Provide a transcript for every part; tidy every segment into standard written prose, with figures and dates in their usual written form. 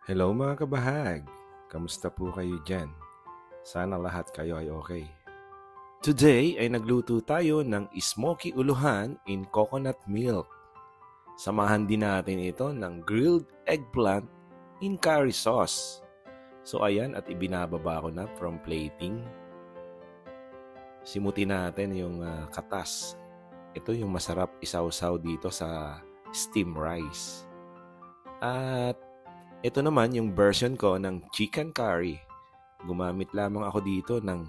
Hello mga kabahag! Kamusta po kayo dyan? Sana lahat kayo ay okay. Today ay nagluto tayo ng smoky uluhan in coconut milk. Samahan din natin ito ng grilled eggplant in curry sauce. So ayan, at ibinababa ko na from plating. Simutin natin yung katas. Ito yung masarap isawsaw dito sa steam rice. At ito naman yung version ko ng chicken curry. Gumamit lamang ako dito ng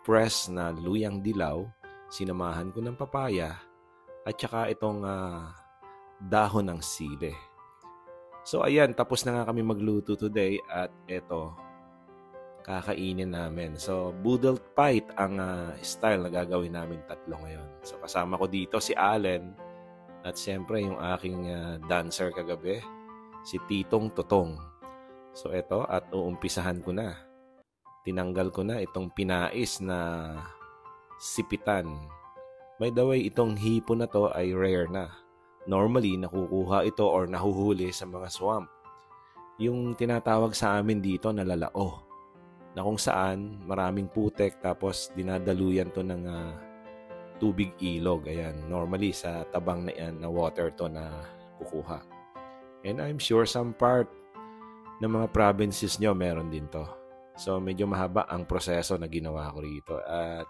fresh na luyang dilaw, sinamahan ko ng papaya, at saka itong dahon ng sili. So ayan, tapos na nga kami magluto today at ito, kakainin namin. So boodle fight ang style na gagawin namin tatlo ngayon. So kasama ko dito si Allen at siyempre yung aking dancer kagabi, si Titong Totong. So eto, at uumpisahan ko na. Tinanggal ko na itong pinais na sipitan. By the way, itong hipon na to ay rare na. Normally, nakukuha ito or nahuhuli sa mga swamp. Yung tinatawag sa amin dito na lalao. Na kung saan maraming putek tapos dinadaluyan to ng tubig ilog. Ayan, normally sa tabang na yan na water to na kukuha. And I'm sure some part ng mga provinces nyo meron din to. So medyo mahaba ang proseso na ginawa ko rito. At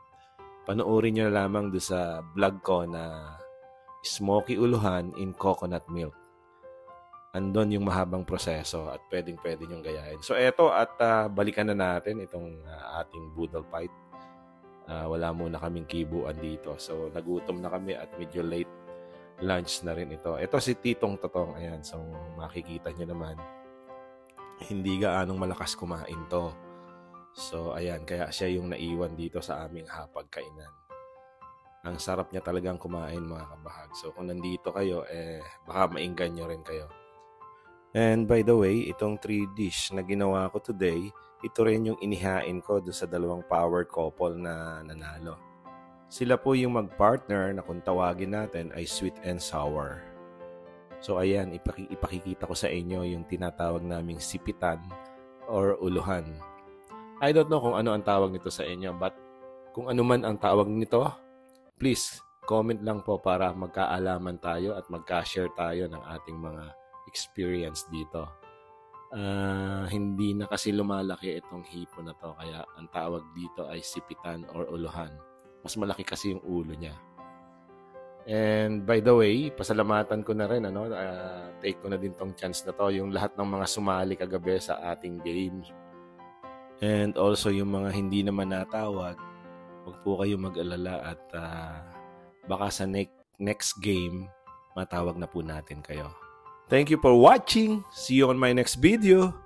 panoorin nyo na lamang doon sa vlog ko na smoky uluhan in coconut milk. Andon yung mahabang proseso at pwedeng-pwede nyong gayahin. So eto, at balikan na natin itong ating boodle fight. Wala muna kaming kibuan dito. So nagutom na kami at medyo late lunch na rin ito. Ito si Titong Totong. Ayan, so makikita nyo naman. Hindi gaanong malakas kumain to. So ayan, kaya siya yung naiwan dito sa aming hapagkainan. Ang sarap niya talagang kumain mga kabahag. So kung nandito kayo, baka mainggan nyo rin kayo. And by the way, itong 3 dish na ginawa ko today, ito rin yung inihain ko doon sa dalawang power couple na nanalo. Sila po yung mag-partner na kung tawagin natin ay sweet and sour. So ayan, ipakikita ko sa inyo yung tinatawag naming sipitan or uluhan. I don't know kung ano ang tawag nito sa inyo, but kung ano man ang tawag nito, please comment lang po para magkaalaman tayo at magka-share tayo ng ating mga experience dito. Hindi na kasi lumalaki itong hipon na to, kaya ang tawag dito ay sipitan or uluhan. Mas malaki kasi yung ulo niya. And by the way, pasalamatan ko na rin, take ko na din tong chance na to, yung lahat ng mga sumali kagabi sa ating game. And also yung mga hindi naman natawag, huwag po kayo mag-alala at baka sa next game, matawag na po natin kayo. Thank you for watching. See you on my next video.